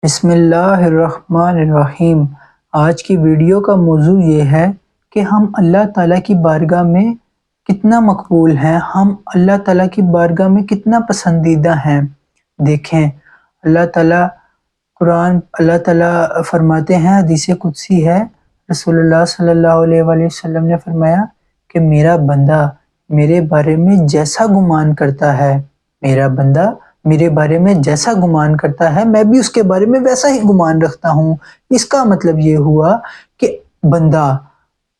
بسم اللہ الرحمن الرحیم۔ آج کی ویڈیو کا موضوع یہ ہے کہ ہم اللہ تعالیٰ کی بارگاہ میں کتنا مقبول ہیں، ہم اللہ تعالیٰ کی بارگاہ میں کتنا پسندیدہ ہیں۔ دیکھیں اللہ تعالیٰ فرماتے ہیں، حدیث قدسی ہے، رسول اللہ صلی اللہ علیہ وآلہ وسلم نے فرمایا کہ میرا بندہ میرے بارے میں جیسا گمان کرتا ہے، میرا بندہ میرے بارے میں جیسا گمان کرتا ہے میں بھی اس کے بارے میں ویسا ہی گمان رکھتا ہوں۔ اس کا مطلب یہ ہوا کہ بندہ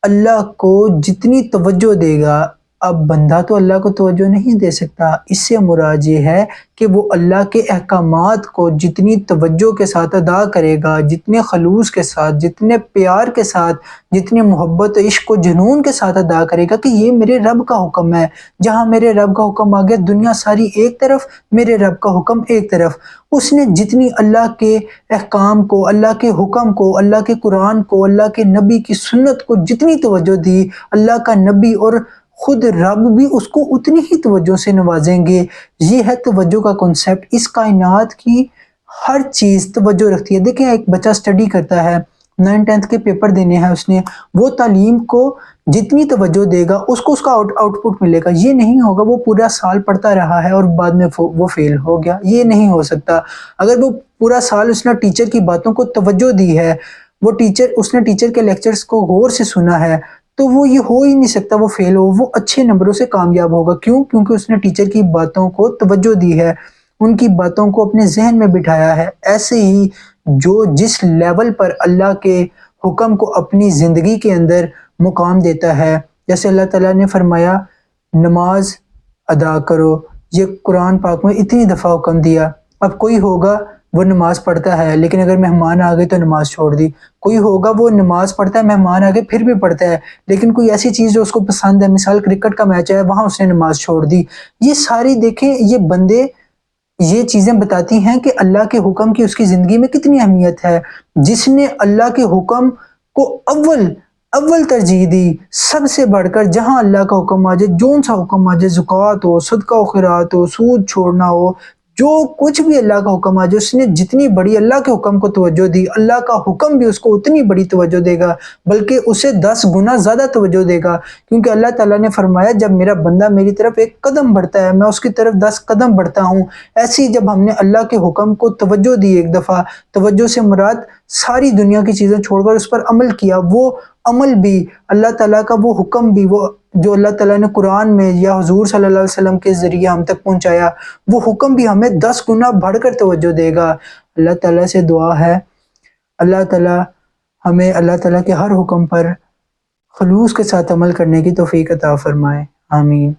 اللہ کو جتنی توجہ دے گا، اب بندہ تو اللہ کو توجہ نہیں دے سکتا، اس سے مراد یہ ہے کہ وہ اللہ کے احکامات کو جتنی توجہ کے ساتھ ادا کرے گا، جتنے خلوص کے ساتھ، جتنے پیار کے ساتھ، جتنی محبت عشق و جنون کے ساتھ ادا کرے گا کہ یہ میرے رب کا حکم ہے، جہاں میرے رب کا حکم آ گیا دنیا ساری ایک طرف، میرے رب کا حکم ایک طرف۔ اس نے جتنی اللہ کے احکام کو، اللہ کے حکم کو، اللہ کے قرآن کو، اللہ کے نبی کی سنت کو جتنی توجہ دی، اللہ کا نبی اور خود رب بھی اس کو اتنی ہی توجہ سے نوازیں گے۔ یہ ہے توجہ کا کنسیپٹ۔ اس کائنات کی ہر چیز توجہ رکھتی ہے۔ دیکھیں، ایک بچہ سٹڈی کرتا ہے، 9th کے پیپر دینے ہیں اس نے، وہ تعلیم کو جتنی توجہ دے گا اس کو اس کا آؤٹ پٹ ملے گا۔ یہ نہیں ہوگا وہ پورا سال پڑھتا رہا ہے اور بعد میں وہ فیل ہو گیا، یہ نہیں ہو سکتا۔ اگر وہ پورا سال اس نے ٹیچر کی باتوں کو توجہ دی ہے، اس نے ٹیچر کے لیکچرز کو غور سے سنا ہے، تو وہ یہ ہو ہی نہیں سکتا وہ فیل ہو، وہ اچھے نمبروں سے کامیاب ہوگا۔ کیوں؟ کیونکہ اس نے ٹیچر کی باتوں کو توجہ دی ہے، ان کی باتوں کو اپنے ذہن میں بٹھایا ہے۔ ایسے ہی جو جس لیول پر اللہ کے حکم کو اپنی زندگی کے اندر مقام دیتا ہے، جیسے اللہ تعالیٰ نے فرمایا نماز ادا کرو، یہ قرآن پاک میں اتنی دفعہ حکم دیا۔ اب کوئی ہوگا وہ نماز پڑھتا ہے لیکن اگر مہمان آ گئے تو نماز چھوڑ دی، کوئی ہوگا وہ نماز پڑھتا ہے، مہمان آ گئے پھر بھی پڑھتا ہے، لیکن کوئی ایسی چیز جو اس کو پسند ہے، مثال کرکٹ کا میچ ہے، وہاں اس نے نماز چھوڑ دی۔ یہ ساری دیکھیں، یہ بندے یہ چیزیں بتاتی ہیں کہ اللہ کے حکم کی اس کی زندگی میں کتنی اہمیت ہے۔ جس نے اللہ کے حکم کو اول ترجیح دی، سب سے بڑھ کر، جہاں اللہ کا حکم آ جائے، جون سا حکم آ جائے، زکوٰۃ ہو، صدقہ و خیرات ہو، سود چھوڑنا ہو، جو کچھ بھی اللہ کا حکم آ جائے، اس نے جتنی بڑی اللہ کے حکم کو توجہ دی، اللہ کا حکم بھی اس کو اتنی بڑی توجہ دے گا، بلکہ اسے 10 گنا زیادہ توجہ دے گا۔ کیونکہ اللہ تعالیٰ نے فرمایا جب میرا بندہ میری طرف ایک قدم بڑھتا ہے، میں اس کی طرف 10 قدم بڑھتا ہوں۔ ایسی جب ہم نے اللہ کے حکم کو توجہ دی، ایک دفعہ توجہ سے مراد ساری دنیا کی چیزیں چھوڑ کر اس پر عمل کیا، وہ عمل بھی اللہ تعالیٰ کا، وہ حکم بھی، وہ جو اللہ تعالیٰ نے قرآن میں یا حضور صلی اللہ علیہ وسلم کے ذریعے ہم تک پہنچایا، وہ حکم بھی ہمیں 10 گنا بڑھ کر توجہ دے گا۔ اللہ تعالیٰ سے دعا ہے اللہ تعالیٰ ہمیں اللہ تعالیٰ کے ہر حکم پر خلوص کے ساتھ عمل کرنے کی توفیق عطا فرمائے، آمین۔